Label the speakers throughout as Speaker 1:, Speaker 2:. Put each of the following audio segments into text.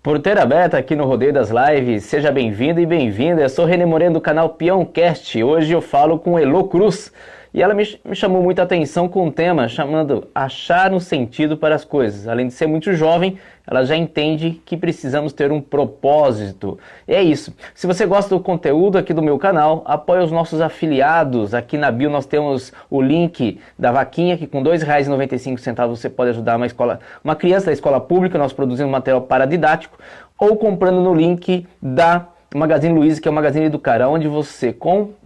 Speaker 1: Porteira aberta aqui no Rodeio das Lives, seja bem-vindo e bem-vinda. Eu sou René Moreno do canal Peãocast. Hoje eu falo com Elo Cruz e ela me chamou muita atenção com um tema chamando Achar um Sentido para as Coisas. Além de ser muito jovem, ela já entende que precisamos ter um propósito. E é isso. Se você gosta do conteúdo aqui do meu canal, apoie os nossos afiliados. Aqui na bio nós temos o link da vaquinha, que com R$ 2,95 você pode ajudar uma criança da escola pública. Nós produzimos material paradidático. Ou comprando no link da Magazine Luiza, que é o Magazine Educar, onde você,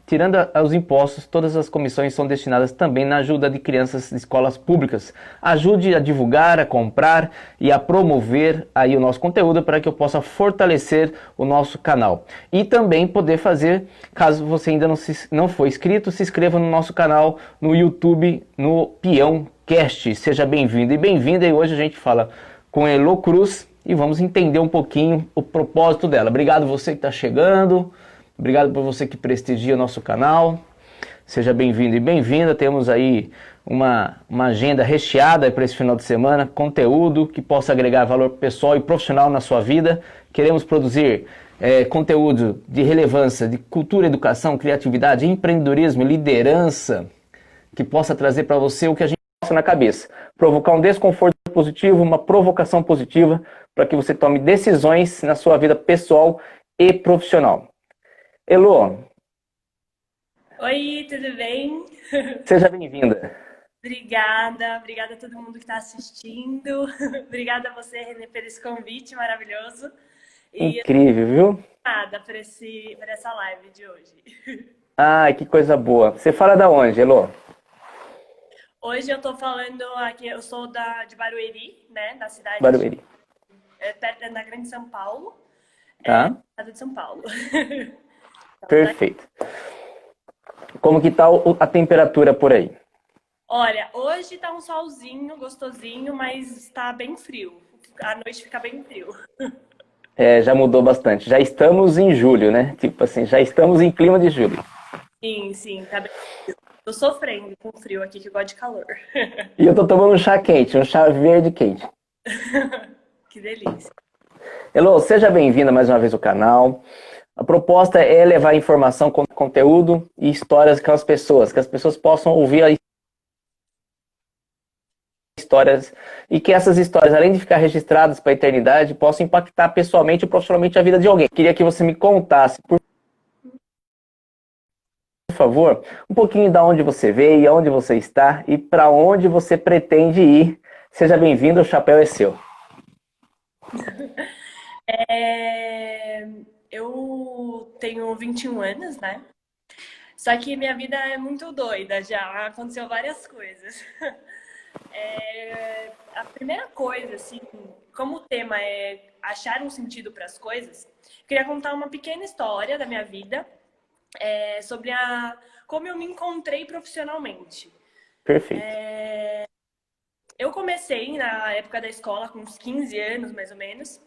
Speaker 1: tirando os impostos, todas as comissões são destinadas também na ajuda de crianças de escolas públicas. Ajude a divulgar, a comprar e a promover aí o nosso conteúdo para que eu possa fortalecer o nosso canal. E também poder fazer, caso você ainda não for inscrito, se inscreva no nosso canal no YouTube, no Peãocast. Seja bem-vindo e bem-vinda. E hoje a gente fala com Elo Cruz e vamos entender um pouquinho o propósito dela. Obrigado você que está chegando. Obrigado por você que prestigia o nosso canal. Seja bem-vindo e bem-vinda. Temos aí uma agenda recheada para esse final de semana, conteúdo que possa agregar valor pessoal e profissional na sua vida. Queremos produzir conteúdo de relevância, de cultura, educação, criatividade, empreendedorismo, liderança, que possa trazer para você o que a gente passa na cabeça. Provocar um desconforto positivo, uma provocação positiva, para que você tome decisões na sua vida pessoal e profissional. Elo.
Speaker 2: Oi, tudo bem?
Speaker 1: Seja bem-vinda.
Speaker 2: Obrigada a todo mundo que está assistindo. Obrigada a você, René, por esse convite maravilhoso. E
Speaker 1: incrível, viu?
Speaker 2: Obrigada por essa live de hoje.
Speaker 1: Ai, que coisa boa. Você fala da onde, Elo?
Speaker 2: Hoje eu estou falando aqui, eu sou de Barueri, né, da cidade
Speaker 1: Barueri.
Speaker 2: perto da Grande São Paulo,
Speaker 1: Tá.
Speaker 2: estado de São Paulo.
Speaker 1: Perfeito. Como que tá a temperatura por aí?
Speaker 2: Olha, hoje tá um solzinho gostosinho, mas está bem frio. À noite fica bem frio.
Speaker 1: Já mudou bastante. Já estamos em julho, né? Tipo assim, já estamos em clima de julho.
Speaker 2: Sim, tá bem frio. Tô sofrendo com o frio aqui, que eu gosto de calor.
Speaker 1: E eu tô tomando um chá quente, um chá verde quente.
Speaker 2: Que delícia.
Speaker 1: Elo, seja bem-vinda mais uma vez ao canal. A proposta é levar informação, conteúdo e histórias que as pessoas possam ouvir as histórias e que essas histórias, além de ficar registradas para a eternidade, possam impactar pessoalmente ou profissionalmente a vida de alguém. Queria que você me contasse, por favor, um pouquinho de onde você veio, aonde você está e para onde você pretende ir. Seja bem-vindo, o chapéu é seu.
Speaker 2: Eu tenho 21 anos, né? Só que minha vida é muito doida já, aconteceu várias coisas. A primeira coisa, assim, como o tema é achar um sentido para as coisas, eu queria contar uma pequena história da minha vida sobre como eu me encontrei profissionalmente.
Speaker 1: Perfeito.
Speaker 2: Eu comecei na época da escola, com uns 15 anos, mais ou menos.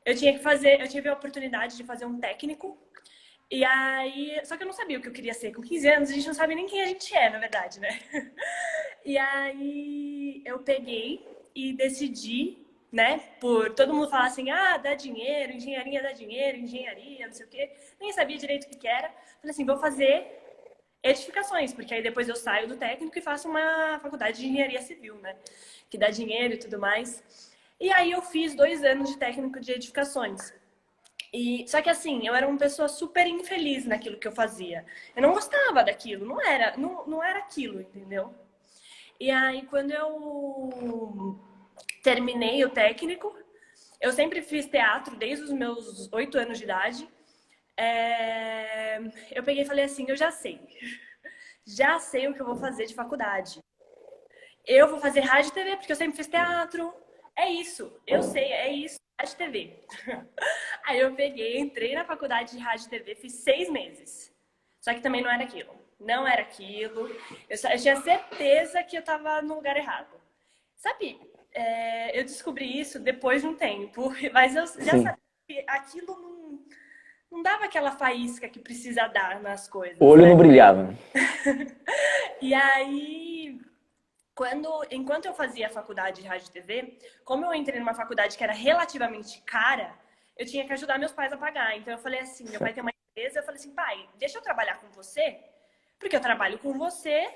Speaker 2: Eu tive a oportunidade de fazer um técnico. E aí, só que eu não sabia o que eu queria ser. Com 15 anos, a gente não sabe nem quem a gente é, na verdade, né? E aí, eu peguei e decidi, né? Por todo mundo falar assim, dá dinheiro, engenharia dá dinheiro, engenharia, não sei o quê. Nem sabia direito o que era. Falei assim, vou fazer edificações, porque aí depois eu saio do técnico e faço uma faculdade de engenharia civil, né? Que dá dinheiro e tudo mais. E aí eu fiz 2 anos de técnico de edificações. Só que assim, eu era uma pessoa super infeliz naquilo que eu fazia. Eu não gostava daquilo, não era aquilo, entendeu? E aí quando eu terminei o técnico, eu sempre fiz teatro desde os meus 8 anos de idade. Eu peguei e falei assim, eu já sei o que eu vou fazer de faculdade. Eu vou fazer rádio e TV, porque eu sempre fiz teatro. É isso, eu sei, é isso, rádio e TV. Aí eu peguei, entrei na faculdade de rádio e TV, fiz 6 meses. Só que também não era aquilo. Não era aquilo. Eu tinha certeza que eu tava no lugar errado. Sabe, eu descobri isso depois de um tempo, mas eu já sabia que aquilo não dava aquela faísca que precisa dar nas coisas.
Speaker 1: O olho não brilhava.
Speaker 2: E aí, enquanto eu fazia a faculdade de rádio e TV, como eu entrei numa faculdade que era relativamente cara, eu tinha que ajudar meus pais a pagar. Então eu falei assim, meu pai tem uma empresa, eu falei assim, pai, deixa eu trabalhar com você, porque eu trabalho com você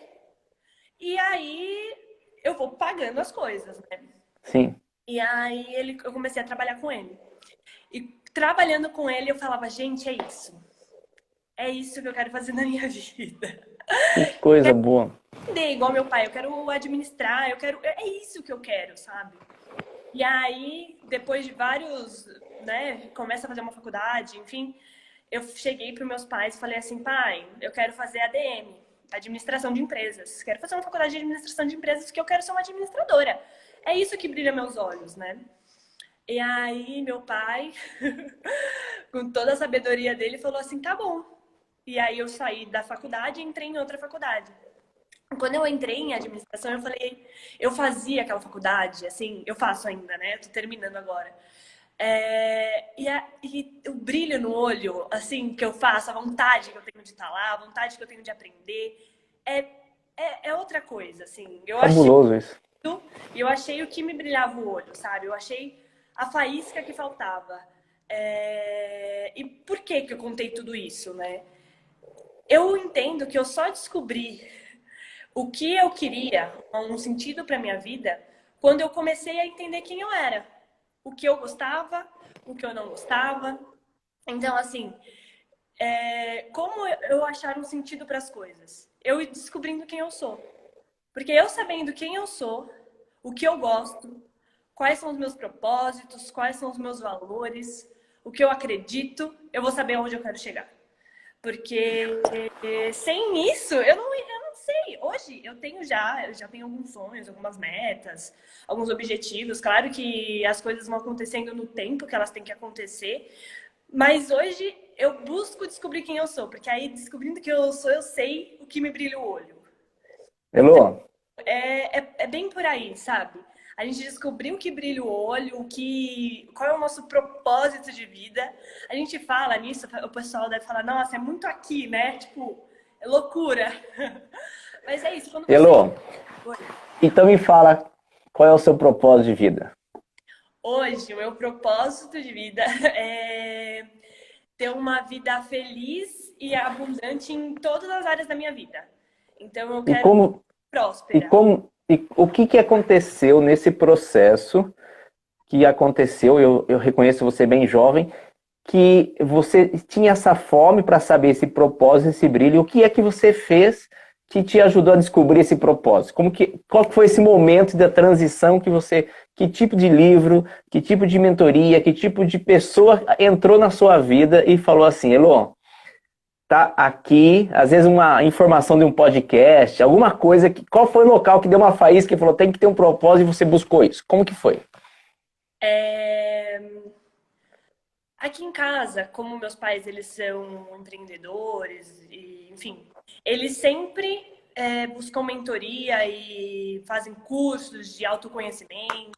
Speaker 2: e aí eu vou pagando as coisas, né?
Speaker 1: Sim.
Speaker 2: E aí eu comecei a trabalhar com ele. E trabalhando com ele, eu falava, gente, é isso. É isso que eu quero fazer na minha vida.
Speaker 1: Que coisa boa.
Speaker 2: Entender igual meu pai, eu quero administrar, eu quero. É isso que eu quero, sabe? E aí, depois de vários, né, começa a fazer uma faculdade, enfim, eu cheguei para os meus pais e falei assim, pai, eu quero fazer ADM, administração de empresas. Quero fazer uma faculdade de administração de empresas porque eu quero ser uma administradora. É isso que brilha meus olhos, né? E aí, meu pai, com toda a sabedoria dele, falou assim, tá bom. E aí eu saí da faculdade e entrei em outra faculdade. Quando eu entrei em administração, eu falei, eu fazia aquela faculdade, assim, eu faço ainda, né? Eu tô terminando agora. E o brilho no olho, assim, que eu faço, a vontade que eu tenho de estar lá, a vontade que eu tenho de aprender, é outra coisa, assim.
Speaker 1: Fabuloso isso.
Speaker 2: E eu achei o que me brilhava o olho, sabe? Eu achei a faísca que faltava. E por que que eu contei tudo isso, né? Eu entendo que eu só descobri o que eu queria, um sentido para minha vida, quando eu comecei a entender quem eu era, o que eu gostava, o que eu não gostava. Então, assim, como eu achar um sentido para as coisas? Eu ir descobrindo quem eu sou. Porque eu sabendo quem eu sou, o que eu gosto, quais são os meus propósitos, quais são os meus valores, o que eu acredito, eu vou saber onde eu quero chegar. Porque sem isso, eu não sei. Hoje eu já tenho alguns sonhos, algumas metas, alguns objetivos. Claro que as coisas vão acontecendo no tempo que elas têm que acontecer. Mas hoje eu busco descobrir quem eu sou. Porque aí, descobrindo quem eu sou, eu sei o que me brilha o olho. Então,
Speaker 1: Elô,
Speaker 2: é bem por aí, sabe? A gente descobriu que brilha o olho, qual é o nosso propósito de vida. A gente fala nisso, o pessoal deve falar, nossa, é muito aqui, né? Tipo, é loucura. Mas é isso, quando você...
Speaker 1: Elô,
Speaker 2: Oi.
Speaker 1: então me fala qual é o seu propósito de vida.
Speaker 2: Hoje, o meu propósito de vida é ter uma vida feliz e abundante em todas as áreas da minha vida. Então, eu
Speaker 1: E
Speaker 2: quero
Speaker 1: como,
Speaker 2: próspera.
Speaker 1: e o que que aconteceu nesse processo que aconteceu, eu reconheço você bem jovem, que você tinha essa fome para saber esse propósito, esse brilho, o que é que você fez que te ajudou a descobrir esse propósito? Qual que foi esse momento da transição que tipo de livro, que tipo de mentoria, que tipo de pessoa entrou na sua vida e falou assim, Elô, tá aqui, às vezes uma informação de um podcast, alguma coisa, qual foi o local que deu uma faísca e falou, tem que ter um propósito e você buscou isso? Como que foi?
Speaker 2: É... Aqui em casa, como meus pais eles são empreendedores e, enfim, eles sempre buscam mentoria e fazem cursos de autoconhecimento.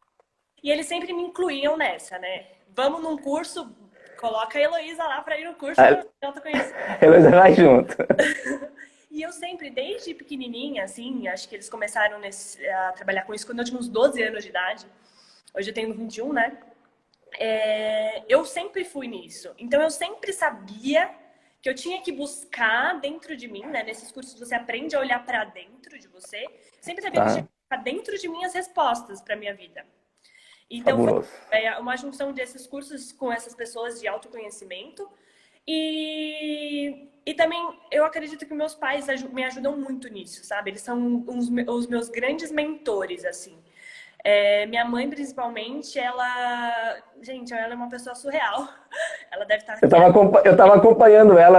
Speaker 2: E eles sempre me incluíam nessa, né? Vamos num curso, coloca a Heloísa lá para ir no curso
Speaker 1: A
Speaker 2: de autoconhecimento.
Speaker 1: Heloísa vai junto.
Speaker 2: E eu sempre, desde pequenininha, assim, acho que eles começaram a trabalhar com isso quando eu tinha uns 12 anos de idade. Hoje eu tenho 21, né? Eu sempre fui nisso. Então eu sempre sabia que eu tinha que buscar dentro de mim, né? Nesses cursos você aprende a olhar para dentro de você. Sempre sabia que eu tinha que buscar dentro de mim as respostas para minha vida. Então foi
Speaker 1: Fabuloso.
Speaker 2: uma junção desses cursos com essas pessoas de autoconhecimento. E também eu acredito que meus pais me ajudam muito nisso, sabe? Eles são os meus grandes mentores, assim. Minha mãe, principalmente, gente, ela é uma pessoa surreal. Ela deve estar aqui.
Speaker 1: Eu tava acompanhando ela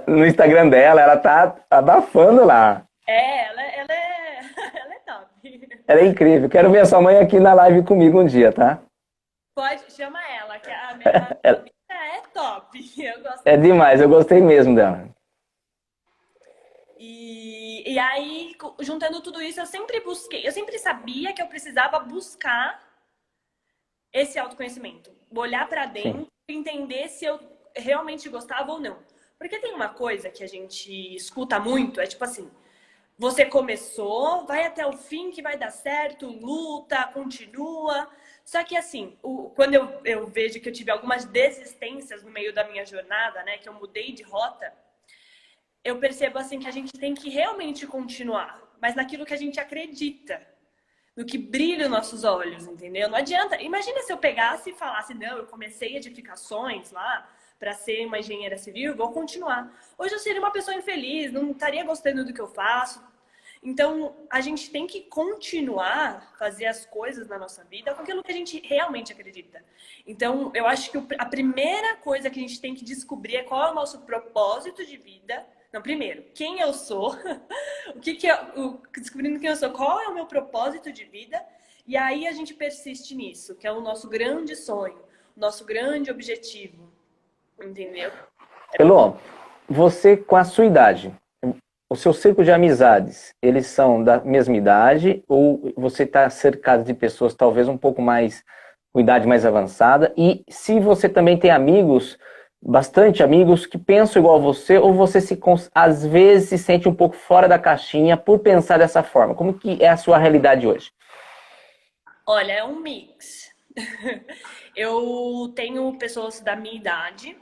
Speaker 1: no Instagram dela, ela tá abafando lá.
Speaker 2: Ela é top.
Speaker 1: Ela é incrível. Quero ver a sua mãe aqui na live comigo um dia, tá?
Speaker 2: Pode, chama ela, que a minha
Speaker 1: Ela
Speaker 2: é top. Eu gosto
Speaker 1: é demais, eu gostei mesmo dela.
Speaker 2: E aí, juntando tudo isso, eu sempre sabia que eu precisava buscar esse autoconhecimento. Olhar para
Speaker 1: Sim.
Speaker 2: dentro e entender se eu realmente gostava ou não. Porque tem uma coisa que a gente escuta muito, é tipo assim, você começou, vai até o fim que vai dar certo, luta, continua. Só que assim, quando eu vejo que eu tive algumas desistências no meio da minha jornada, né, que eu mudei de rota, eu percebo assim que a gente tem que realmente continuar, mas naquilo que a gente acredita, no que brilha os nossos olhos, entendeu? Não adianta. Imagina se eu pegasse e falasse, não, eu comecei edificações lá para ser uma engenheira civil, vou continuar. Hoje eu seria uma pessoa infeliz, não estaria gostando do que eu faço. Então, a gente tem que continuar a fazer as coisas na nossa vida com aquilo que a gente realmente acredita. Então, eu acho que a primeira coisa que a gente tem que descobrir é qual é o nosso propósito de vida. Não, primeiro, quem eu sou, descobrindo quem eu sou, qual é o meu propósito de vida, e aí a gente persiste nisso, que é o nosso grande sonho, o nosso grande objetivo, entendeu?
Speaker 1: Elô, você com a sua idade, o seu círculo de amizades, eles são da mesma idade ou você está cercado de pessoas talvez um pouco mais, com idade mais avançada? E se você também tem amigos, bastante amigos que pensam igual a você, ou você às vezes se sente um pouco fora da caixinha por pensar dessa forma? Como que é a sua realidade hoje?
Speaker 2: Olha, é um mix. Eu tenho pessoas da minha idade.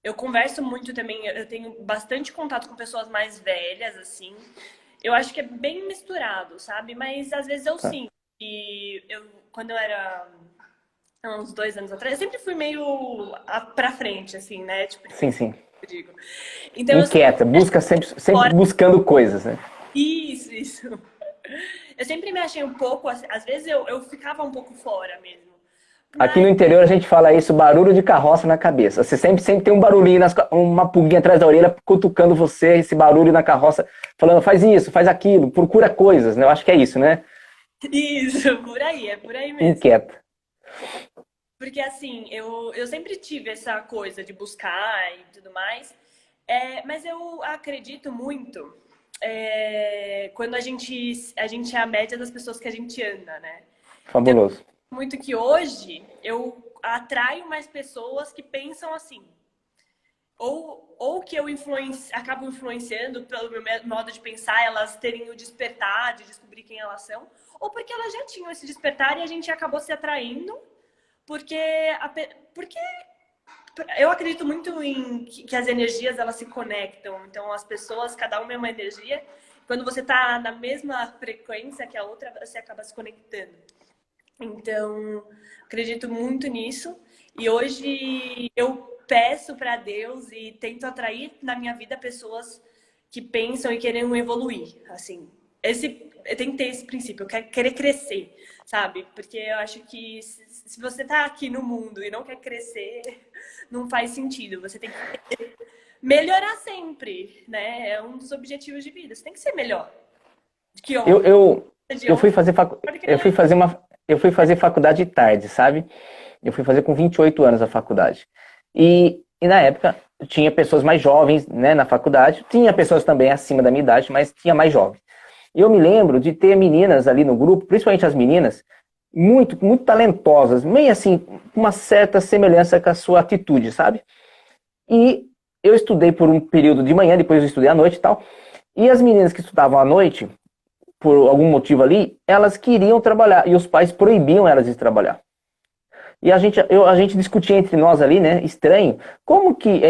Speaker 2: Eu converso muito também, eu tenho bastante contato com pessoas mais velhas, assim. Eu acho que é bem misturado, sabe? Mas às vezes eu
Speaker 1: Tá.
Speaker 2: sinto que quando eu era há uns 2 anos atrás, eu sempre fui meio pra frente, assim, né? Tipo,
Speaker 1: Sim, sim.
Speaker 2: eu digo. Então eu sempre
Speaker 1: Inquieta, busca sempre
Speaker 2: fora.
Speaker 1: buscando coisas, né?
Speaker 2: Isso. Eu sempre me achei um pouco, às vezes eu ficava um pouco fora mesmo.
Speaker 1: Aqui
Speaker 2: Mas
Speaker 1: no interior a gente fala isso, barulho de carroça na cabeça. Você sempre tem um barulhinho, uma pulguinha atrás da orelha, cutucando você, esse barulho na carroça, falando, faz isso, faz aquilo, procura coisas, né? Eu acho que é isso, né?
Speaker 2: isso, é por aí mesmo.
Speaker 1: Inquieta.
Speaker 2: Porque assim, eu sempre tive essa coisa de buscar e tudo mais, mas eu acredito muito quando a gente é a média das pessoas que a gente anda, né? Então,
Speaker 1: Fabuloso.
Speaker 2: muito que hoje eu atraio mais pessoas que pensam assim. Ou que eu acabo influenciando pelo meu modo de pensar, elas terem o despertar de descobrir quem elas são, ou porque elas já tinham esse despertar e a gente acabou se atraindo, porque, porque eu acredito muito em que as energias elas se conectam, então as pessoas, cada uma é uma energia, quando você está na mesma frequência que a outra, você acaba se conectando. Então, acredito muito nisso. E hoje eu peço para Deus e tento atrair na minha vida pessoas que pensam e querem evoluir. Assim, tem que ter esse princípio, eu quero querer crescer, sabe? Porque eu acho que se você tá aqui no mundo e não quer crescer, não faz sentido. Você tem que melhorar sempre, né? É um dos objetivos de vida. Você tem que ser melhor que
Speaker 1: Eu,
Speaker 2: ontem.
Speaker 1: eu,
Speaker 2: De
Speaker 1: eu fui
Speaker 2: ontem,
Speaker 1: fazer eu fui fazer faculdade de tarde, sabe? Eu fui fazer com 28 anos a faculdade. E na época tinha pessoas mais jovens, né, na faculdade, tinha pessoas também acima da minha idade, mas tinha mais jovens. E eu me lembro de ter meninas ali no grupo, principalmente as meninas, muito talentosas, meio assim, com uma certa semelhança com a sua atitude, sabe? E eu estudei por um período de manhã, depois eu estudei à noite e tal. E as meninas que estudavam à noite, por algum motivo ali, elas queriam trabalhar e os pais proibiam elas de trabalhar. E a gente discutia entre nós ali, né? Estranho. Como que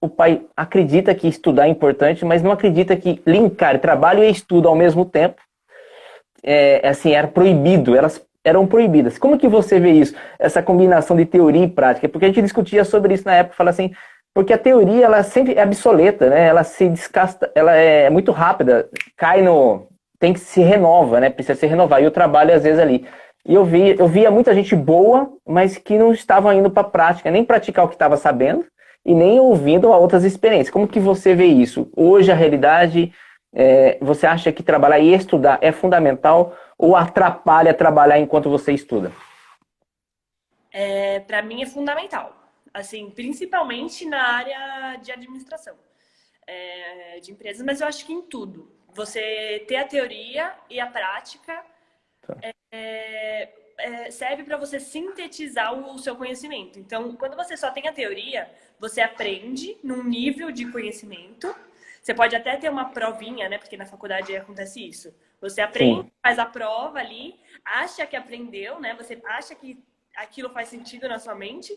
Speaker 1: o pai acredita que estudar é importante, mas não acredita que linkar trabalho e estudo ao mesmo tempo assim, era proibido, elas eram proibidas. Como que você vê isso? Essa combinação de teoria e prática? Porque a gente discutia sobre isso na época, fala assim, porque a teoria ela sempre é obsoleta, né? Ela se descasta, ela é muito rápida, tem que se renova, né? Precisa se renovar. E o trabalho às vezes ali. E eu via muita gente boa, mas que não estava indo para a prática, nem praticar o que estava sabendo e nem ouvindo a outras experiências. Como que você vê isso? Hoje a realidade, você acha que trabalhar e estudar é fundamental ou atrapalha trabalhar enquanto você estuda?
Speaker 2: Para mim é fundamental, assim, principalmente na área de administração de empresas, mas eu acho que em tudo. Você ter a teoria e a prática serve para você sintetizar o seu conhecimento. Então, quando você só tem a teoria, você aprende num nível de conhecimento, Você pode até ter uma provinha, né? Porque na faculdade acontece isso. Você aprende,
Speaker 1: Sim.
Speaker 2: faz a prova ali, acha que aprendeu, né? Você acha que aquilo faz sentido na sua mente,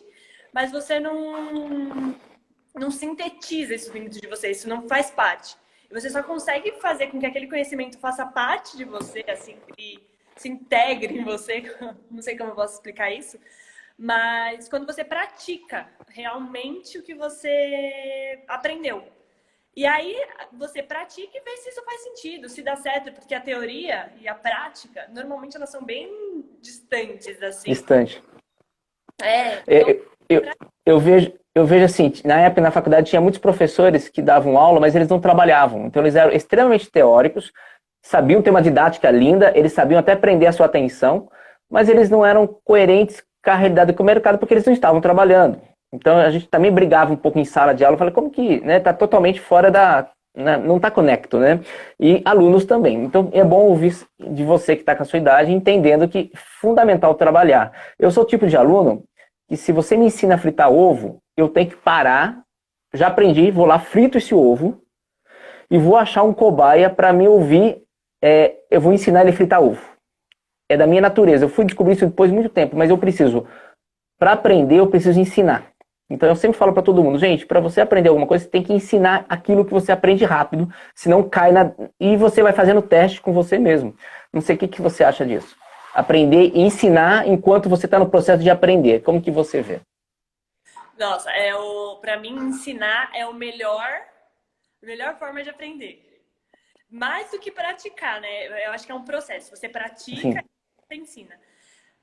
Speaker 2: mas você não sintetiza isso dentro de você, isso não faz parte. E você só consegue fazer com que aquele conhecimento faça parte de você, assim, e se integre em você. Não sei como eu posso explicar isso, mas quando você pratica realmente o que você aprendeu. E aí você pratica e vê se isso faz sentido, se dá certo, porque a teoria e a prática, normalmente elas são bem distantes, assim.
Speaker 1: Distante.
Speaker 2: Então,
Speaker 1: É, eu vejo assim, na época na faculdade tinha muitos professores que davam aula, mas eles não trabalhavam. Então eles eram extremamente teóricos, sabiam ter uma didática linda, eles sabiam até prender a sua atenção, mas eles não eram coerentes com a realidade do mercado porque eles não estavam trabalhando. Então a gente também brigava um pouco em sala de aula, eu falei, como que, né, tá totalmente fora da, né, não tá conecto, né? E alunos também. Então é bom ouvir de você que está com a sua idade, entendendo que é fundamental trabalhar. Eu sou o tipo de aluno que se você me ensina a fritar ovo, eu tenho que parar, já aprendi, vou lá, frito esse ovo e vou achar um cobaia para me ouvir, eu vou ensinar ele a fritar ovo. É da minha natureza, eu fui descobrir isso depois de muito tempo, mas eu preciso, para aprender, eu preciso ensinar. Então eu sempre falo para todo mundo, gente, para você aprender alguma coisa, você tem que ensinar aquilo que você aprende rápido, senão cai na... E você vai fazendo teste com você mesmo. Não sei o que você acha disso. Aprender e ensinar enquanto você está no processo de aprender. Como que você vê?
Speaker 2: nossa, para mim ensinar é a melhor forma de aprender. Mais do que praticar, né? Eu acho que é um processo. Você pratica
Speaker 1: Sim,
Speaker 2: e você ensina.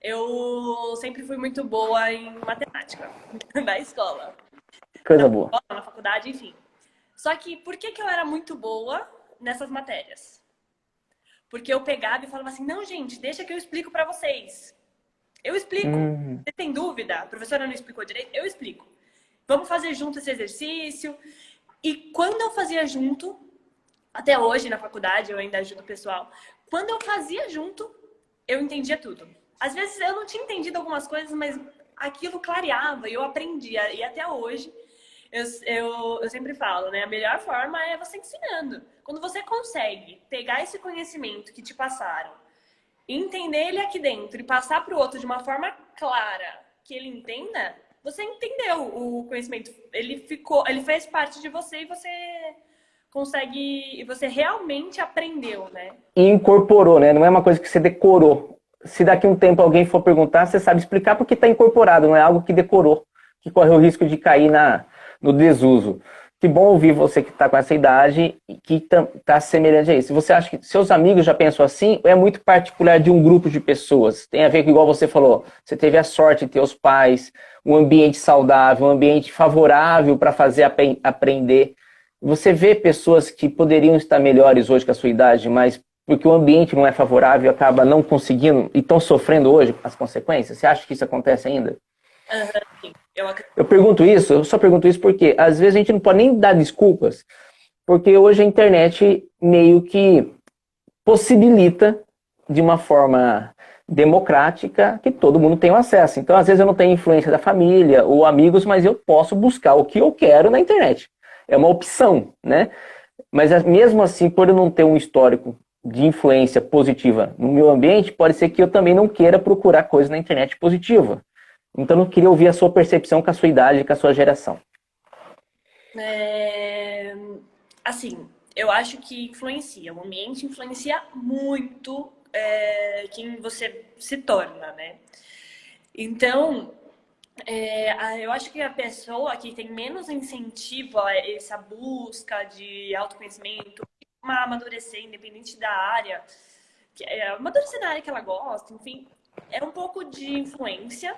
Speaker 2: Eu sempre fui muito boa em matemática na escola,
Speaker 1: coisa boa.
Speaker 2: na faculdade, enfim. Só que por que eu era muito boa nessas matérias? Porque eu pegava e falava assim: não, gente, deixa que eu explico para vocês. Eu explico.
Speaker 1: Hum,
Speaker 2: Você tem dúvida? A professora não explicou direito? Eu explico. Vamos fazer junto esse exercício. E quando eu fazia junto, até hoje na faculdade eu ainda ajudo o pessoal, quando eu fazia junto, eu entendia tudo. Às vezes eu não tinha entendido algumas coisas, mas aquilo clareava e eu aprendia. E até hoje eu sempre falo, né? A melhor forma é você ensinando. Quando você consegue pegar esse conhecimento que te passaram, entender ele aqui dentro e passar para o outro de uma forma clara, que ele entenda, você entendeu o conhecimento. Ele fez parte de você e você consegue, e você realmente aprendeu, né?
Speaker 1: e incorporou, né? Não é uma coisa que você decorou. Se daqui a um tempo alguém for perguntar, você sabe explicar porque está incorporado, não é algo que decorou, que corre o risco de cair no desuso. Que bom ouvir você que está com essa idade e que está semelhante a isso. Você acha que seus amigos já pensam assim ou é muito particular de um grupo de pessoas? Tem a ver com, igual você falou, você teve a sorte de ter os pais, um ambiente saudável, um ambiente favorável para fazer aprender. Você vê pessoas que poderiam estar melhores hoje com a sua idade, mas porque o ambiente não é favorável, acaba não conseguindo e estão sofrendo hoje as consequências? Você acha que isso acontece ainda?
Speaker 2: Sim, eu acredito.
Speaker 1: Eu só pergunto isso porque às vezes a gente não pode nem dar desculpas, porque hoje a internet meio que possibilita de uma forma democrática que todo mundo tenha acesso. Então, às vezes eu não tenho influência da família ou amigos, mas eu posso buscar o que eu quero na internet. É uma opção, né? Mas mesmo assim, por eu não ter um histórico de influência positiva no meu ambiente, pode ser que eu também não queira procurar coisa na internet positiva. Então eu queria ouvir a sua percepção com a sua idade e com a sua geração.
Speaker 2: É, assim, eu acho que influencia. O ambiente influencia muito quem você se torna, né? Então, eu acho que a pessoa que tem menos incentivo a essa busca de autoconhecimento, amadurecer, independente da área, amadurecer na área que ela gosta, enfim, é um pouco de influência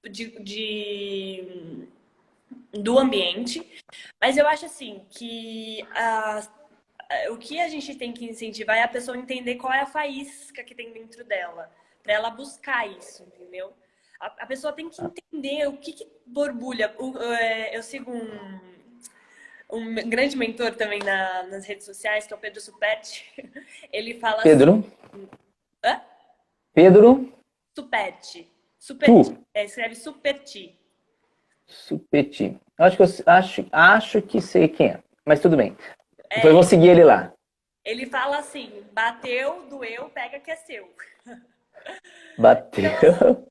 Speaker 2: de do ambiente, mas eu acho assim que o que a gente tem que incentivar é a pessoa entender qual é a faísca que tem dentro dela, para ela buscar isso, entendeu? A pessoa tem que entender o que borbulha. Eu sigo um grande mentor também nas redes sociais, que é o Pedro Superti. Ele fala assim.
Speaker 1: Pedro?
Speaker 2: Hã?
Speaker 1: Pedro?
Speaker 2: Superti. Superti.
Speaker 1: Tu?
Speaker 2: Escreve Superti.
Speaker 1: Supeti. Acho que sei quem é, mas tudo bem. Depois eu vou seguir ele lá.
Speaker 2: Ele fala assim, bateu, doeu, pega que é seu.
Speaker 1: Bateu,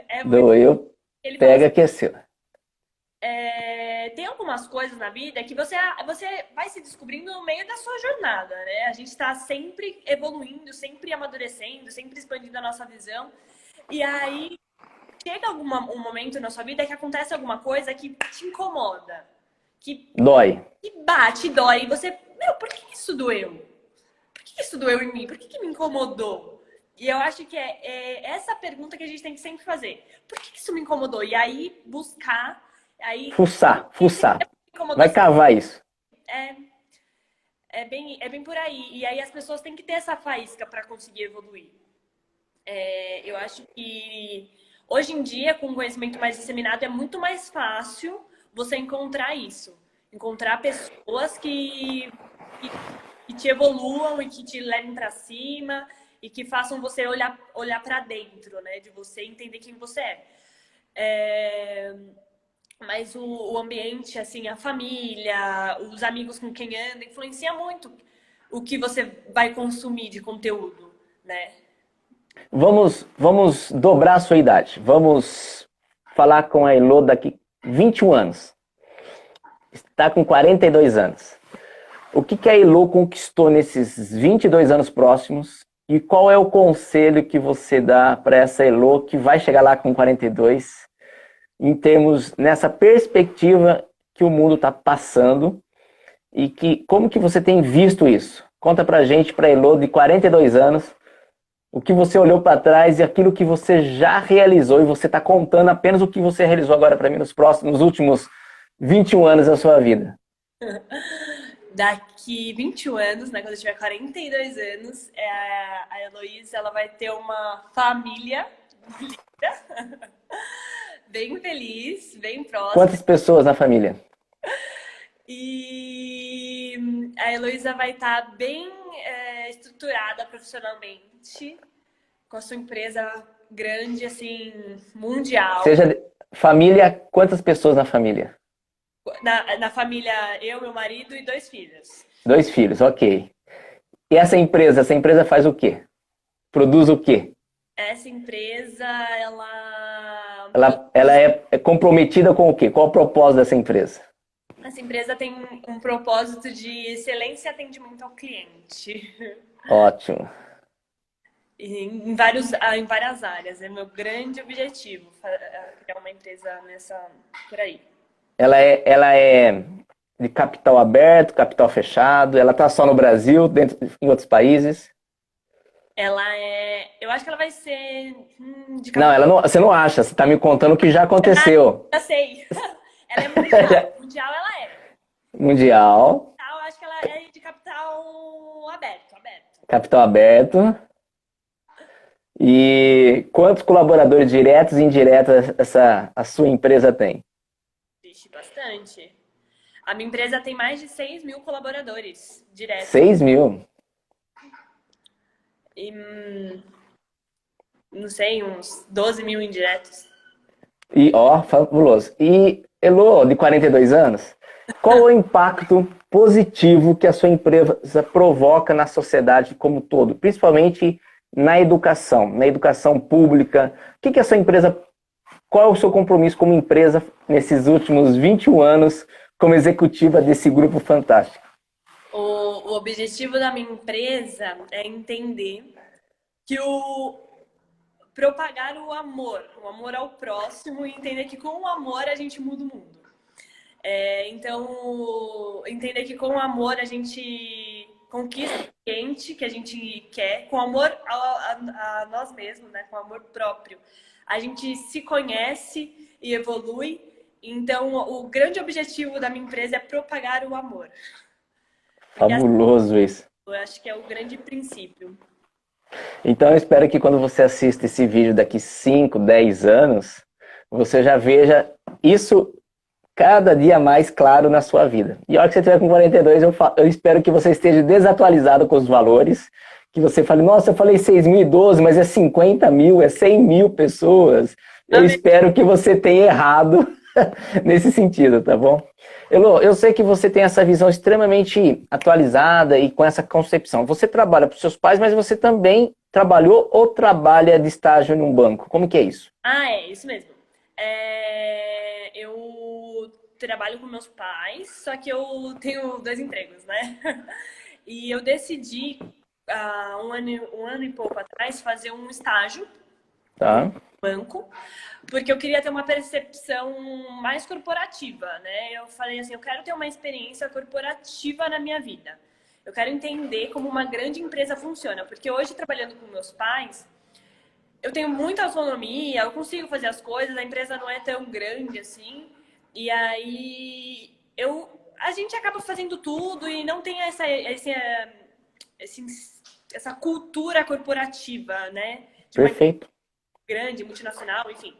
Speaker 2: É muito...
Speaker 1: doeu,
Speaker 2: Ele fala
Speaker 1: pega
Speaker 2: assim,
Speaker 1: que é seu.
Speaker 2: tem algumas coisas na vida que você vai se descobrindo no meio da sua jornada, né? A gente está sempre evoluindo, sempre amadurecendo, sempre expandindo a nossa visão. E aí chega um momento na sua vida que acontece alguma coisa que te incomoda,
Speaker 1: Dói.
Speaker 2: que bate, dói. E você, por que isso doeu? Por que isso doeu em mim? Por que me incomodou? E eu acho que é essa pergunta que a gente tem que sempre fazer. Por que isso me incomodou? E aí buscar, aí
Speaker 1: Fuçar.
Speaker 2: incomodou.
Speaker 1: Vai cavar isso.
Speaker 2: É bem por aí. E aí as pessoas têm que ter essa faísca para conseguir evoluir. Eu acho que hoje em dia, com o conhecimento mais disseminado, é muito mais fácil você encontrar isso. Encontrar pessoas que te evoluam e que te levem para cima e que façam você olhar para dentro, né? De você entender quem você é. Mas o ambiente, assim, a família, os amigos com quem anda, influencia muito o que você vai consumir de conteúdo, né?
Speaker 1: Vamos dobrar a sua idade. Vamos falar com a Elô daqui 21 anos. Está com 42 anos. O que a Elô conquistou nesses 22 anos próximos? E qual é o conselho que você dá para essa Elô que vai chegar lá com 42, em termos, nessa perspectiva que o mundo está passando, e como que você tem visto isso? Conta pra gente, pra Elô de 42 anos, o que você olhou para trás e aquilo que você já realizou, e você está contando apenas o que você realizou agora para mim nos últimos 21 anos da sua vida.
Speaker 2: Daqui 21 anos, né, quando eu tiver 42 anos, a Heloísa, ela vai ter uma família linda, bem feliz, bem próxima.
Speaker 1: Quantas pessoas na família?
Speaker 2: E a Heloísa vai estar bem estruturada profissionalmente, com a sua empresa grande, assim, mundial.
Speaker 1: Seja família, quantas pessoas na família?
Speaker 2: Na família, eu, meu marido e 2 filhos.
Speaker 1: 2 filhos, ok. E essa empresa faz o quê? Produz o quê?
Speaker 2: Essa empresa,
Speaker 1: Ela é comprometida com o quê? Qual o propósito dessa empresa?
Speaker 2: Essa empresa tem um propósito de excelência e atendimento ao cliente.
Speaker 1: Ótimo.
Speaker 2: Em várias áreas. É meu grande objetivo, criar uma empresa por aí.
Speaker 1: Ela é de capital aberto, capital fechado? Ela está só no Brasil, em outros países?
Speaker 2: Eu acho que ela vai ser de
Speaker 1: Não, você não acha, você está me contando o que já aconteceu.
Speaker 2: Já sei. Ela é mundial. Mundial ela é.
Speaker 1: Mundial.
Speaker 2: Eu acho que ela é de capital aberto.
Speaker 1: Capital aberto. E quantos colaboradores diretos e indiretos a sua empresa tem?
Speaker 2: Vixe, bastante. A minha empresa tem mais de 6 mil colaboradores diretos.
Speaker 1: 6 mil?
Speaker 2: E, não sei, uns 12 mil indiretos.
Speaker 1: E, fabuloso. E, Elô, de 42 anos, qual o impacto positivo que a sua empresa provoca na sociedade como um todo? Principalmente na educação pública. Qual é o seu compromisso como empresa nesses últimos 21 anos como executiva desse grupo fantástico?
Speaker 2: O objetivo da minha empresa é entender que propagar o amor ao próximo, e entender que com o amor a gente muda o mundo. Então, entender que com o amor a gente conquista o cliente que a gente quer, com amor a nós mesmos, né? Com amor próprio. A gente se conhece e evolui. Então, o grande objetivo da minha empresa é propagar o amor.
Speaker 1: Fabuloso isso.
Speaker 2: Eu acho que é o grande princípio.
Speaker 1: Então eu espero que quando você assista esse vídeo daqui 5, 10 anos, você já veja isso cada dia mais claro na sua vida. E a hora que você estiver com 42, eu espero que você esteja desatualizado com os valores, que você fale, nossa, eu falei 6.012, mas é 50 mil, é 100 mil pessoas. Eu espero que você tenha errado Nesse sentido, tá bom? Elô, eu sei que você tem essa visão extremamente atualizada e com essa concepção. Você trabalha para os seus pais, mas você também trabalhou ou trabalha de estágio em um banco? Como que é isso?
Speaker 2: Ah, é, isso mesmo. Eu trabalho com meus pais, só que eu tenho dois empregos, né? E eu decidi, um ano e pouco atrás, fazer um estágio no
Speaker 1: Tá?
Speaker 2: banco, porque eu queria ter uma percepção mais corporativa, né? Eu falei assim, eu quero ter uma experiência corporativa na minha vida. Eu quero entender como uma grande empresa funciona, porque hoje, trabalhando com meus pais, eu tenho muita autonomia, eu consigo fazer as coisas, a empresa não é tão grande assim, e aí a gente acaba fazendo tudo e não tem esse, essa cultura corporativa, né? De uma empresa
Speaker 1: Perfeito.
Speaker 2: grande, multinacional, enfim.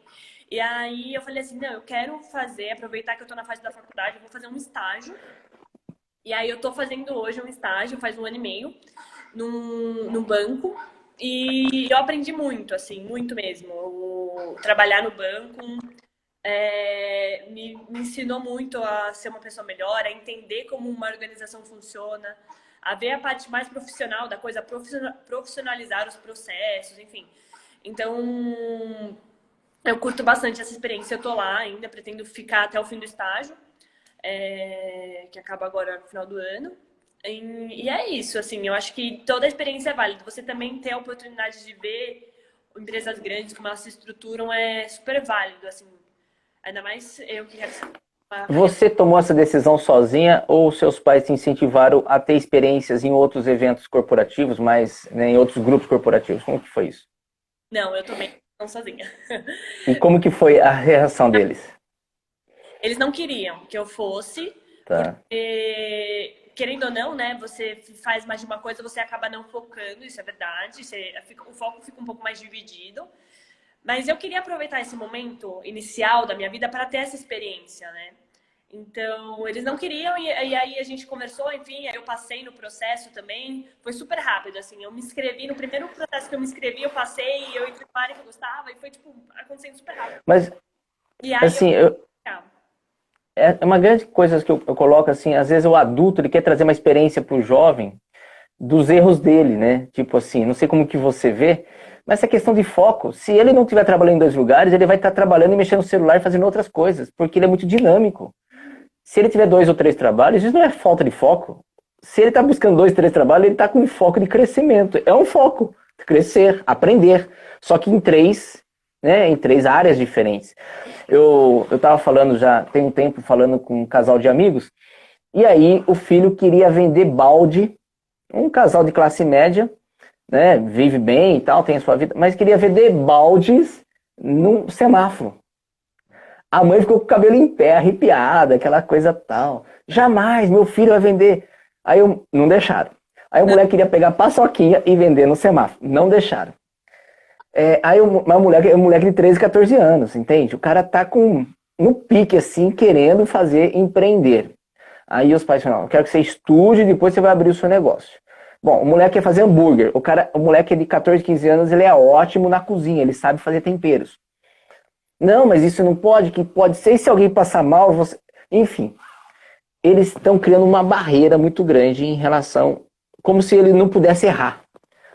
Speaker 2: E aí eu falei assim, não, eu quero aproveitar que eu tô na fase da faculdade, eu vou fazer um estágio. E aí eu tô fazendo hoje um estágio, faz um ano e meio, num banco. E eu aprendi muito, assim, muito mesmo. Trabalhar no banco me ensinou muito a ser uma pessoa melhor, a entender como uma organização funciona, a ver a parte mais profissional da coisa, profissionalizar os processos, enfim. Então, eu curto bastante essa experiência. Eu tô lá ainda, pretendo ficar até o fim do estágio, que acaba agora no final do ano. E é isso, assim, eu acho que toda a experiência é válida. Você também ter a oportunidade de ver empresas grandes, como elas se estruturam, é super válido, assim. Ainda mais eu que quero ser uma carreira.
Speaker 1: Você tomou essa decisão sozinha ou seus pais te incentivaram a ter experiências em outros eventos corporativos, mas né, em outros grupos corporativos? Como que foi isso?
Speaker 2: Não, eu também não sozinha.
Speaker 1: E como que foi a reação deles?
Speaker 2: Eles não queriam que eu fosse,
Speaker 1: Tá.
Speaker 2: porque, querendo ou não, né, você faz mais de uma coisa, você acaba não focando, isso é verdade, o foco fica um pouco mais dividido. Mas eu queria aproveitar esse momento inicial da minha vida para ter essa experiência, né? Então, eles não queriam, e aí a gente conversou, enfim, aí eu passei no processo também. Foi super rápido, assim. Eu me inscrevi, no primeiro processo que eu me inscrevi, eu passei, eu entrei numa área que eu gostava, e foi, tipo, acontecendo super rápido.
Speaker 1: Mas,
Speaker 2: E aí eu.
Speaker 1: assim, é uma grande coisa que eu coloco, assim, às vezes o adulto, ele quer trazer uma experiência para o jovem dos erros dele, né? Tipo assim, não sei como que você vê, mas essa questão de foco, se ele não estiver trabalhando em dois lugares, ele vai estar trabalhando e mexendo no celular e fazendo outras coisas, porque ele é muito dinâmico. Se ele tiver dois ou três trabalhos, isso não é falta de foco. Se ele está buscando dois, três trabalhos, ele está com um foco de crescimento. É um foco, crescer, aprender. Só que em três, né, em três áreas diferentes. Eu estava falando já, tem um tempo, falando com um casal de amigos, e aí o filho queria vender balde, um casal de classe média, né, vive bem e tal, tem a sua vida, mas queria vender baldes num semáforo. A mãe ficou com o cabelo em pé, arrepiada, aquela coisa tal. Jamais, meu filho vai vender. Aí eu, não deixaram. Aí o moleque queria pegar paçoquinha e vender no semáforo. Não deixaram. Aí o moleque de 13, 14 anos, entende? O cara tá no pique, assim, querendo fazer, empreender. Aí os pais falam, eu quero que você estude e depois você vai abrir o seu negócio. Bom, o moleque quer fazer hambúrguer. O moleque é de 14, 15 anos, ele é ótimo na cozinha, ele sabe fazer temperos. Não, mas isso não pode, que pode ser se alguém passar mal, você... Enfim, eles estão criando uma barreira muito grande em relação, como se ele não pudesse errar.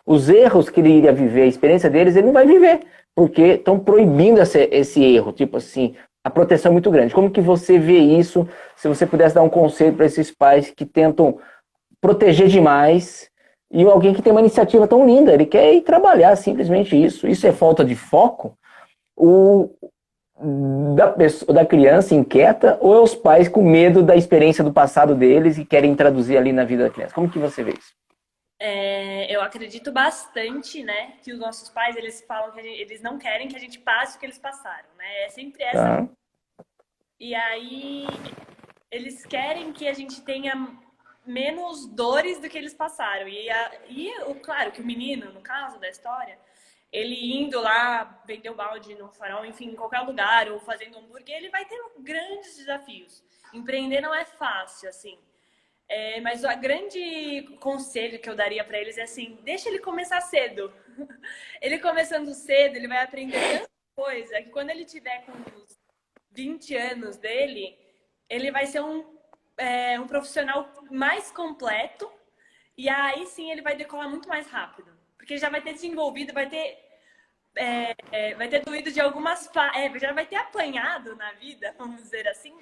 Speaker 1: Os erros que ele iria viver, a experiência deles, ele não vai viver, porque estão proibindo esse erro, tipo assim, a proteção é muito grande. Como que você vê isso, se você pudesse dar um conselho para esses pais que tentam proteger demais, e alguém que tem uma iniciativa tão linda, ele quer ir trabalhar, simplesmente isso. Isso é falta de foco? O, da criança inquieta ou é os pais com medo da experiência do passado deles e querem traduzir ali na vida da criança? Como que você vê isso?
Speaker 2: Eu acredito bastante, né, que os nossos pais, eles falam que eles não querem que a gente passe o que eles passaram, né? É sempre essa.
Speaker 1: Tá?
Speaker 2: E aí eles querem que a gente tenha menos dores do que eles passaram. Claro que o menino, no caso da história, ele indo lá vender o balde no farol, enfim, em qualquer lugar, ou fazendo hambúrguer, ele vai ter grandes desafios. Empreender não é fácil, assim. Mas o grande conselho que eu daria para eles é assim, deixa ele começar cedo. Ele começando cedo, ele vai aprender tanta coisa que quando ele tiver com uns 20 anos dele, ele vai ser um profissional mais completo e aí sim ele vai decolar muito mais rápido. Porque ele já vai ter desenvolvido, vai ter doído de algumas... já vai ter apanhado na vida, vamos dizer assim,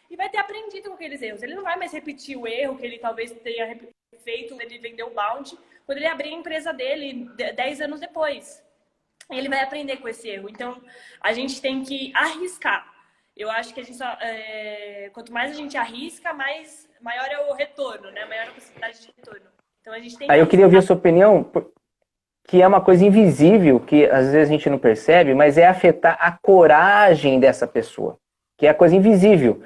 Speaker 2: e vai ter aprendido com aqueles erros. Ele não vai mais repetir o erro que ele talvez tenha feito, ele vendeu o Bounty, quando ele abrir a empresa dele 10 anos depois. Ele vai aprender com esse erro. Então, a gente tem que arriscar. Eu acho que a gente quanto mais a gente arrisca, maior é o retorno, né? Maior a possibilidade de retorno. Então, a gente tem que
Speaker 1: Aí eu queria ouvir a sua opinião, que é uma coisa invisível, que às vezes a gente não percebe, mas é afetar a coragem dessa pessoa, que é a coisa invisível.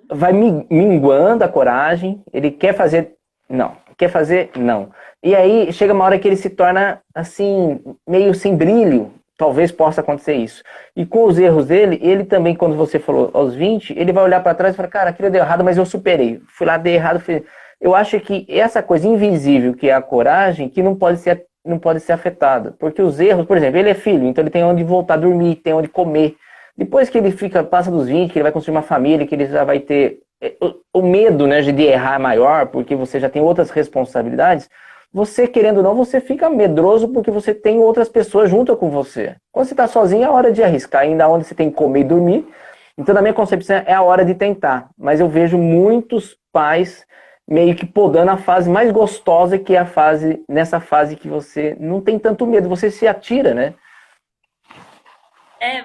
Speaker 1: Vai minguando a coragem, ele quer fazer, não. Quer fazer, não. E aí chega uma hora que ele se torna, assim, meio sem brilho. Talvez possa acontecer isso. E com os erros dele, ele também, quando você falou aos 20, ele vai olhar para trás e falar, cara, aquilo deu errado, mas eu superei. Fui lá, dei errado. Eu acho que essa coisa invisível, que é a coragem, que não pode ser afetada. Porque os erros, por exemplo, ele é filho, então ele tem onde voltar a dormir, tem onde comer. Depois que ele passa dos 20, que ele vai construir uma família, que ele já vai ter o medo, né, de errar maior, porque você já tem outras responsabilidades, você, querendo ou não, você fica medroso porque você tem outras pessoas junto com você. Quando você está sozinho, é a hora de arriscar, ainda onde você tem que comer e dormir. Então, na minha concepção, é a hora de tentar. Mas eu vejo muitos pais meio que podando a fase mais gostosa, que é nessa fase que você não tem tanto medo, você se atira, né?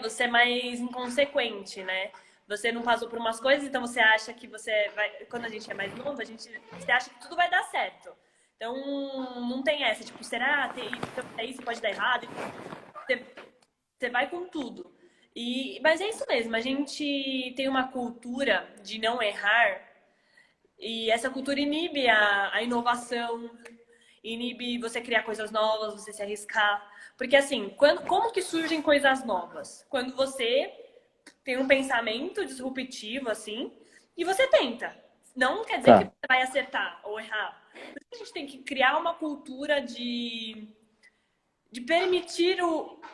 Speaker 2: Você é mais inconsequente, né? Você não passou por umas coisas, então você acha que você vai... Quando a gente é mais novo, você acha que tudo vai dar certo. Então, não tem essa, tipo, será? Isso pode dar errado. Você vai com tudo. Mas é isso mesmo, a gente tem uma cultura de não errar e essa cultura inibe a inovação, inibe você criar coisas novas, você se arriscar. Porque assim, como que surgem coisas novas? Quando você tem um pensamento disruptivo, assim, e você tenta. Não quer dizer que você vai acertar ou errar. Por isso a gente tem que criar uma cultura de permitir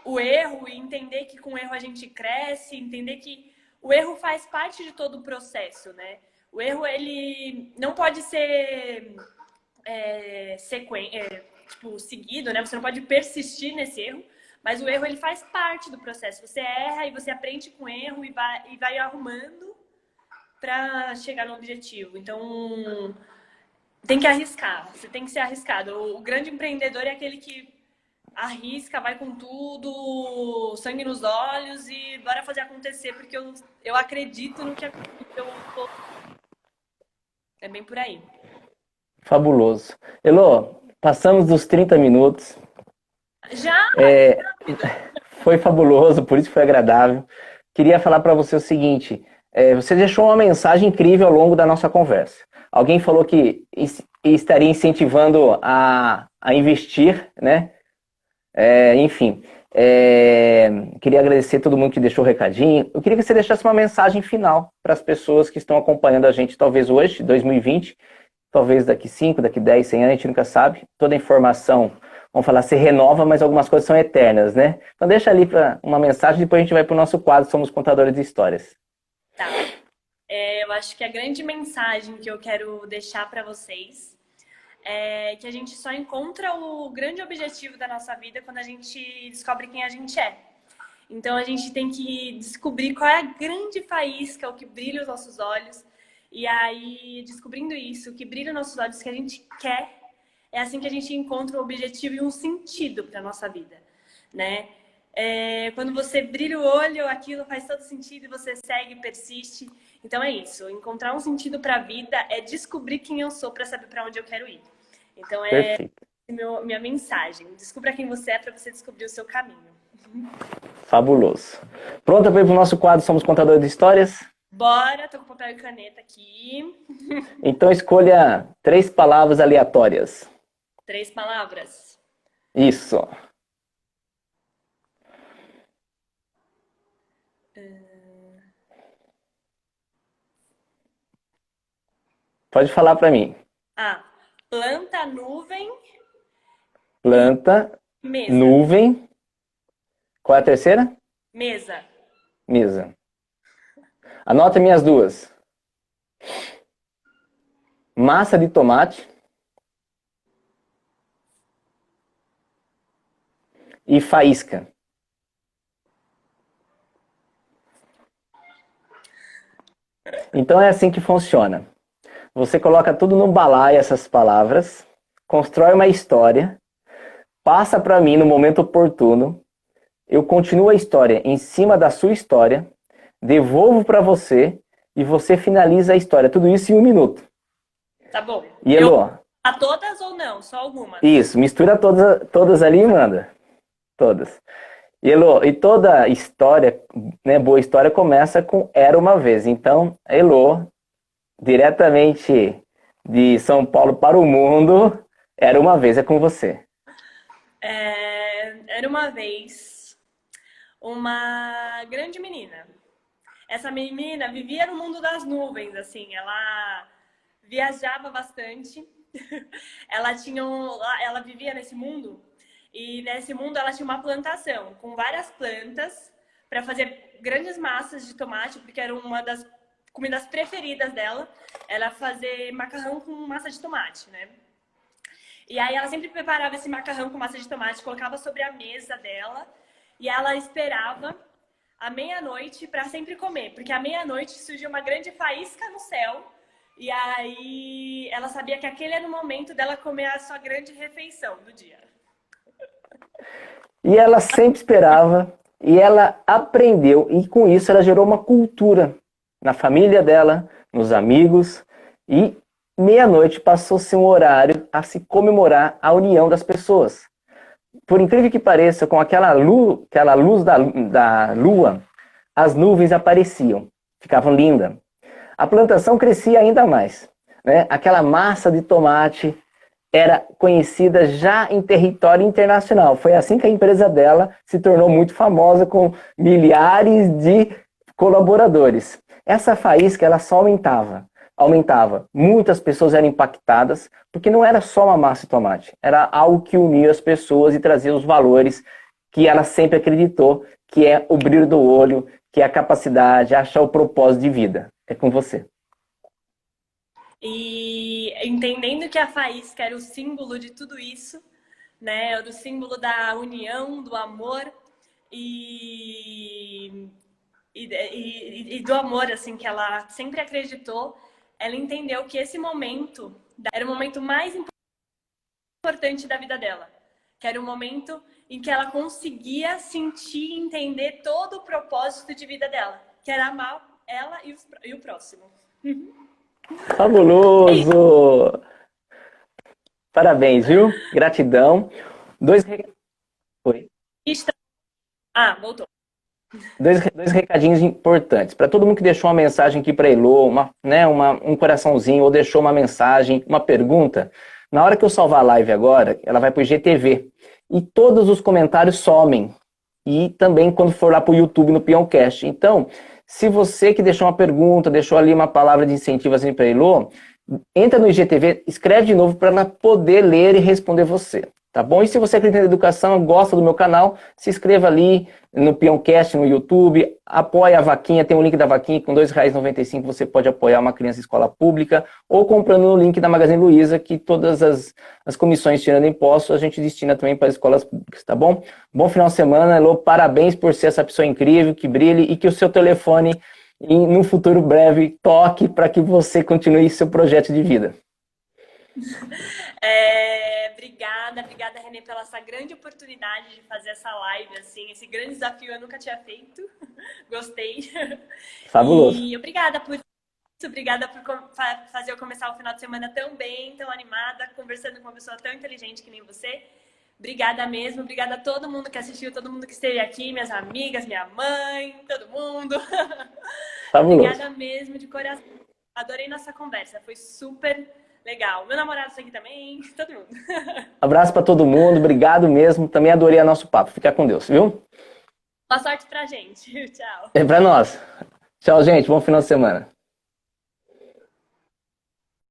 Speaker 2: o erro e entender que com o erro a gente cresce, entender que o erro faz parte de todo o processo, né? O erro, ele não pode ser seguido, né? Você não pode persistir nesse erro, mas o erro, ele faz parte do processo. Você erra e você aprende com o erro e vai arrumando para chegar no objetivo. Então, tem que arriscar. Você tem que ser arriscado. O grande empreendedor é aquele que arrisca, vai com tudo, sangue nos olhos e bora fazer acontecer, porque eu acredito no que eu tô. É bem por aí.
Speaker 1: Fabuloso. Elô, passamos dos 30 minutos.
Speaker 2: Já?
Speaker 1: Foi fabuloso, por isso foi agradável. Queria falar para você o seguinte, você deixou uma mensagem incrível ao longo da nossa conversa. Alguém falou que estaria incentivando a investir, né? Enfim, queria agradecer a todo mundo que deixou o recadinho. Eu queria que você deixasse uma mensagem final para as pessoas que estão acompanhando a gente, talvez hoje, 2020, talvez daqui 5, daqui 10, 100 anos, a gente nunca sabe. Toda informação, vamos falar, se renova, mas algumas coisas são eternas, né? Então deixa ali para uma mensagem, depois a gente vai para o nosso quadro, Somos Contadores de Histórias.
Speaker 2: Tá. Eu acho que a grande mensagem que eu quero deixar para vocês é que a gente só encontra o grande objetivo da nossa vida quando a gente descobre quem a gente é. Então, a gente tem que descobrir qual é a grande faísca, o que brilha os nossos olhos. E aí, descobrindo isso, o que brilha os nossos olhos, que a gente quer, é assim que a gente encontra um objetivo e um sentido para a nossa vida, né? Quando você brilha o olho, aquilo faz todo sentido e você segue, persiste. Então é isso, encontrar um sentido para a vida é descobrir quem eu sou para saber para onde eu quero ir. Então
Speaker 1: Perfeito.
Speaker 2: minha mensagem, descubra quem você é para você descobrir o seu caminho.
Speaker 1: Fabuloso. Pronta para ir para o nosso quadro Somos Contadores de Histórias?
Speaker 2: Bora, tô com papel e caneta aqui.
Speaker 1: Então escolha 3 palavras aleatórias.
Speaker 2: 3 palavras?
Speaker 1: Isso. Pode falar para mim.
Speaker 2: Planta, nuvem.
Speaker 1: Planta,
Speaker 2: mesa.
Speaker 1: Nuvem. Qual é a terceira?
Speaker 2: Mesa.
Speaker 1: Mesa. Anota minhas duas. Massa de tomate e faísca. Então é assim que funciona. Você coloca tudo no balaio, essas palavras, constrói uma história, passa para mim no momento oportuno, eu continuo a história em cima da sua história, devolvo para você e você finaliza a história. Tudo isso em 1 minuto.
Speaker 2: Tá bom.
Speaker 1: E Elô?
Speaker 2: A todas ou não? Só algumas?
Speaker 1: Isso, mistura todas ali e manda. Todas. E Elô, e toda história, né, boa história começa com Era Uma Vez. Então, Elô, diretamente de São Paulo para o mundo, Era Uma Vez, é com você.
Speaker 2: Era uma vez uma grande menina. Essa menina vivia no mundo das nuvens, assim, ela viajava bastante. Ela vivia nesse mundo e nesse mundo ela tinha uma plantação com várias plantas para fazer grandes massas de tomate, porque era uma das comidas preferidas dela, era fazer macarrão com massa de tomate, né? E aí ela sempre preparava esse macarrão com massa de tomate, colocava sobre a mesa dela e ela esperava a meia-noite para sempre comer, porque à meia-noite surgiu uma grande faísca no céu e aí ela sabia que aquele era o momento dela comer a sua grande refeição do dia.
Speaker 1: E ela sempre esperava e ela aprendeu e com isso ela gerou uma cultura na família dela, nos amigos e meia-noite passou-se um horário a se comemorar a união das pessoas. Por incrível que pareça, com aquela luz da lua, as nuvens apareciam, ficavam lindas. A plantação crescia ainda mais, né? Aquela massa de tomate era conhecida já em território internacional. Foi assim que a empresa dela se tornou muito famosa, com milhares de colaboradores. Essa faísca ela só aumentava. Muitas pessoas eram impactadas, porque não era só uma massa de tomate, era algo que unia as pessoas e trazia os valores que ela sempre acreditou, que é o brilho do olho, que é a capacidade, achar o propósito de vida. É com você.
Speaker 2: E entendendo que a faísca era o símbolo de tudo isso, né? Era o símbolo da união, do amor e do amor, assim, que ela sempre acreditou, ela entendeu que esse momento era o momento mais importante da vida dela. Que era o momento em que ela conseguia sentir e entender todo o propósito de vida dela. Que era amar ela e o próximo.
Speaker 1: Fabuloso! Parabéns, viu? Gratidão. Oi.
Speaker 2: Voltou.
Speaker 1: Dois recadinhos importantes. Para todo mundo que deixou uma mensagem aqui para a Elô, um coraçãozinho, ou deixou uma mensagem, uma pergunta, na hora que eu salvar a live agora, ela vai para o IGTV. E todos os comentários somem. E também quando for lá para o YouTube, no Peãocast. Então, se você que deixou uma pergunta, deixou ali uma palavra de incentivo assim para a Elô, entra no IGTV, escreve de novo para ela poder ler e responder você. Tá bom? E se você acredita em educação, gosta do meu canal, se inscreva ali no Peãocast no YouTube, apoia a vaquinha, tem o link da vaquinha, com R$ 2,95 você pode apoiar uma criança em escola pública, ou comprando no link da Magazine Luiza, que todas as comissões tirando impostos a gente destina também para as escolas públicas, tá bom? Bom final de semana, Elô, parabéns por ser essa pessoa incrível, que brilhe, e que o seu telefone, no futuro breve, toque para que você continue seu projeto de vida.
Speaker 2: Obrigada, Renê, pela essa grande oportunidade de fazer essa live, assim, esse grande desafio eu nunca tinha feito. Gostei.
Speaker 1: Fabuloso.
Speaker 2: E obrigada por fazer eu começar o final de semana tão bem, tão animada, conversando com uma pessoa tão inteligente que nem você. Obrigada mesmo, obrigada a todo mundo que assistiu, todo mundo que esteve aqui, minhas amigas, minha mãe, todo mundo.
Speaker 1: Fabuloso.
Speaker 2: Obrigada mesmo, de coração. Adorei nossa conversa, foi super legal. Meu namorado está aqui também, todo mundo.
Speaker 1: Abraço para todo mundo, obrigado mesmo. Também adorei o nosso papo. Fica com Deus, viu?
Speaker 2: Boa sorte pra gente. Tchau.
Speaker 1: É para nós. Tchau, gente. Bom final de semana.